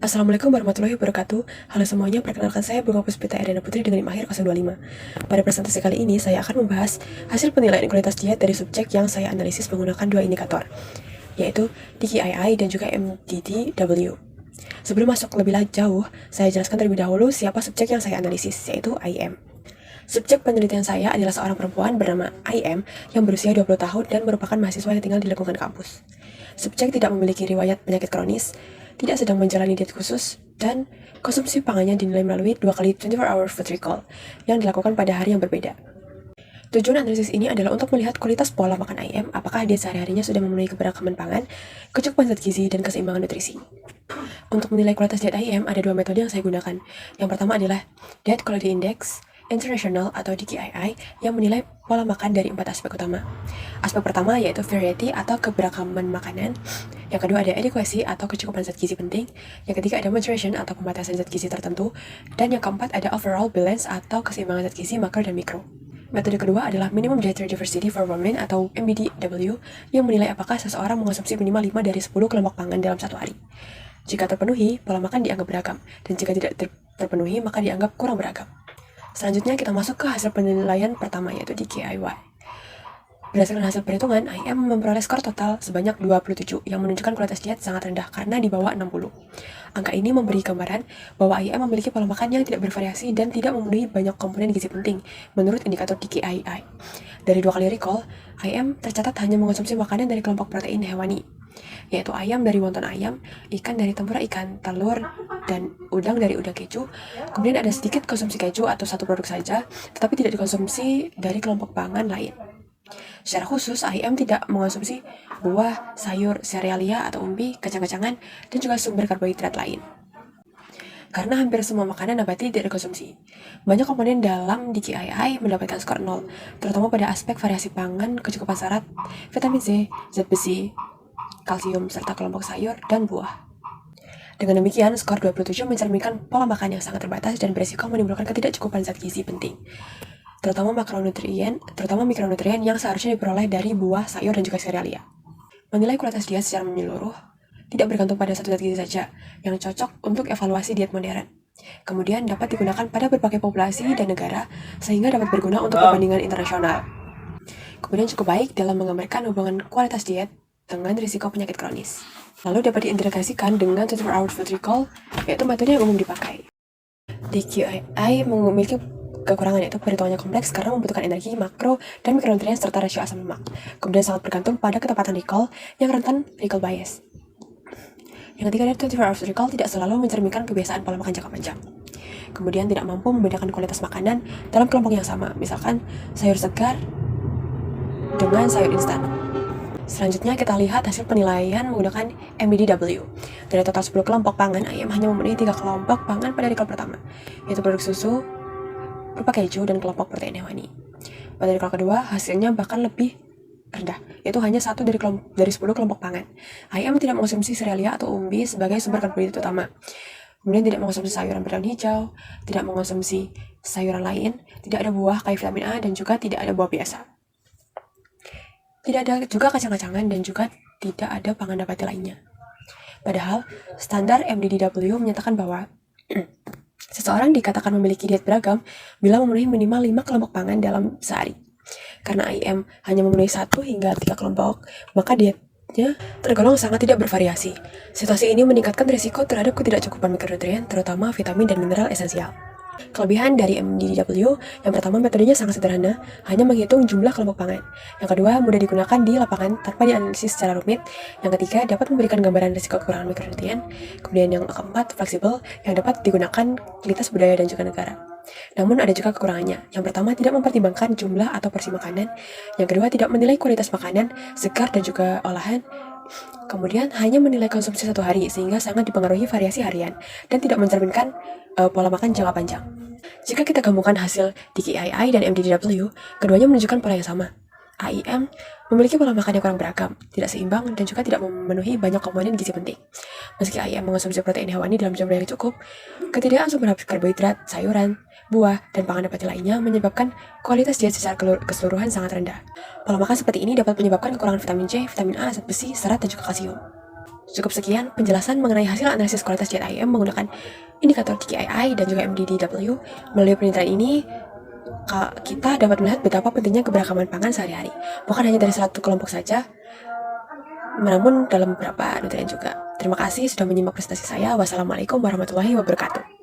Assalamualaikum warahmatullahi wabarakatuh. Halo semuanya, perkenalkan saya Bunga Puspita Erdana Putri dengan NIM akhir 025. Pada presentasi kali ini, saya akan membahas hasil penilaian kualitas diet dari subjek yang saya analisis menggunakan dua indikator, yaitu DKII dan juga MDDW. Sebelum masuk lebih jauh, saya jelaskan terlebih dahulu siapa subjek yang saya analisis, yaitu IM. Subjek penelitian saya adalah seorang perempuan bernama IM yang berusia 20 tahun dan merupakan mahasiswa yang tinggal di lingkungan kampus. Subjek tidak memiliki riwayat penyakit kronis, tidak sedang menjalani diet khusus, dan konsumsi pangannya dinilai melalui 2 kali 24-hour food recall yang dilakukan pada hari yang berbeda. Tujuan analisis ini adalah untuk melihat kualitas pola makan IM, apakah dia sehari-harinya sudah memenuhi keberagaman pangan, kecukupan zat gizi, dan keseimbangan nutrisi. Untuk menilai kualitas diet IM, ada dua metode yang saya gunakan. Yang pertama adalah Diet Quality Index International atau DQII yang menilai pola makan dari 4 aspek utama. Aspek pertama yaitu variety atau keberagaman makanan. Yang kedua ada adequacy atau kecukupan zat gizi penting. Yang ketiga ada moderation atau pembatasan zat gizi tertentu. Dan yang keempat ada overall balance atau keseimbangan zat gizi makro dan mikro. Metode kedua adalah Minimum Dietary Diversity for Women atau MBDW yang menilai apakah seseorang mengonsumsi minimal 5 dari 10 kelompok pangan dalam satu hari. Jika terpenuhi, pola makan dianggap beragam, dan jika tidak terpenuhi, maka dianggap kurang beragam. Selanjutnya kita masuk ke hasil penilaian pertama yaitu DKIY. Berdasarkan hasil perhitungan, IM memperoleh skor total sebanyak 27 yang menunjukkan kualitas diet sangat rendah karena di bawah 60. Angka ini memberi gambaran bahwa IM memiliki pola makan yang tidak bervariasi dan tidak memenuhi banyak komponen gizi penting menurut indikator DKII. Dari 2 kali recall, IM tercatat hanya mengonsumsi makanan dari kelompok protein hewani, yaitu ayam dari wonton ayam, ikan dari tempura ikan, telur, dan udang dari udang keju. Kemudian ada sedikit konsumsi keju atau satu produk saja, tetapi tidak dikonsumsi dari kelompok pangan lain. Secara khusus, IM tidak mengonsumsi buah, sayur, serealia atau umbi, kacang-kacangan, dan juga sumber karbohidrat lain. Karena hampir semua makanan nabati tidak dikonsumsi. Banyak komponen dalam DKII mendapatkan skor 0, terutama pada aspek variasi pangan, kecukupan serat, vitamin C, zat besi, kalsium, serta kelompok sayur dan buah. Dengan demikian, skor 27 mencerminkan pola makan yang sangat terbatas dan berisiko menimbulkan ketidakcukupan zat gizi penting, terutama mikronutrien yang seharusnya diperoleh dari buah, sayur, dan juga serealia. Menilai kualitas diet secara menyeluruh tidak bergantung pada satu zat gizi saja yang cocok untuk evaluasi diet modern. Kemudian dapat digunakan pada berbagai populasi dan negara sehingga dapat berguna untuk perbandingan internasional. Kemudian cukup baik dalam menggambarkan hubungan kualitas diet dengan risiko penyakit kronis. Lalu dapat diintegrasikan dengan 24-hour food recall, yaitu metode yang umum dipakai. DQI memiliki kekurangan yaitu perhitungannya kompleks karena membutuhkan energi, makro, dan mikronutrien serta rasio asam lemak. Kemudian sangat bergantung pada ketepatan recall yang rentan recall bias. Yang ketiga dari 24-hour food recall tidak selalu mencerminkan kebiasaan pola makan jangka panjang. Kemudian tidak mampu membedakan kualitas makanan dalam kelompok yang sama, misalkan sayur segar dengan sayur instan. Selanjutnya kita lihat hasil penilaian menggunakan MBDW. Dari total 10 kelompok pangan, IM hanya memenuhi 3 kelompok pangan pada recall pertama, yaitu produk susu, berupa keju, dan kelompok protein hewani. Pada recall kedua, hasilnya bahkan lebih rendah, yaitu hanya 1 dari 10 kelompok pangan. IM tidak mengonsumsi serealia atau umbi sebagai sumber karbohidrat utama. Kemudian tidak mengonsumsi sayuran berdaun hijau, tidak mengonsumsi sayuran lain, tidak ada buah kaya vitamin A, dan juga tidak ada buah biasa. Tidak ada juga kacang-kacangan dan juga tidak ada pangan nabati lainnya. Padahal, standar MDDW menyatakan bahwa seseorang dikatakan memiliki diet beragam bila memenuhi minimal 5 kelompok pangan dalam sehari. Karena IM hanya memenuhi 1 hingga 3 kelompok, maka dietnya tergolong sangat tidak bervariasi. Situasi ini meningkatkan risiko terhadap ketidakcukupan mikronutrien, terutama vitamin dan mineral esensial. Kelebihan dari MDDW, yang pertama metodenya sangat sederhana, hanya menghitung jumlah kelompok pangan. Yang kedua, mudah digunakan di lapangan tanpa dianalisis secara rumit. Yang ketiga, dapat memberikan gambaran risiko kekurangan mikronutrien. Kemudian yang keempat, fleksibel, yang dapat digunakan lintas budaya dan juga negara. Namun ada juga kekurangannya. Yang pertama, tidak mempertimbangkan jumlah atau porsi makanan. Yang kedua, tidak menilai kualitas makanan, segar dan juga olahan. Kemudian hanya menilai konsumsi satu hari sehingga sangat dipengaruhi variasi harian dan tidak mencerminkan pola makan jangka panjang. Jika kita gabungkan hasil DKII dan MDDW, keduanya menunjukkan pola yang sama. IM memiliki pola makan yang kurang beragam, tidak seimbang, dan juga tidak memenuhi banyak komponen gizi penting. Meski IM mengonsumsi protein hewani dalam jumlah yang cukup, ketidaksumber sumber karbohidrat, sayuran, buah, dan pangan nabati lainnya menyebabkan kualitas diet secara keseluruhan sangat rendah. Pola makan seperti ini dapat menyebabkan kekurangan vitamin C, vitamin A, zat besi, serat, dan juga kalsium. Cukup sekian penjelasan mengenai hasil analisis kualitas diet IM menggunakan indikator KKII dan juga MDDW. Melalui penelitian ini, kita dapat melihat betapa pentingnya keberagaman pangan sehari-hari, bukan hanya dari satu kelompok saja, namun dalam beberapa nutrien juga. Terima kasih sudah menyimak presentasi saya. Wassalamualaikum warahmatullahi wabarakatuh.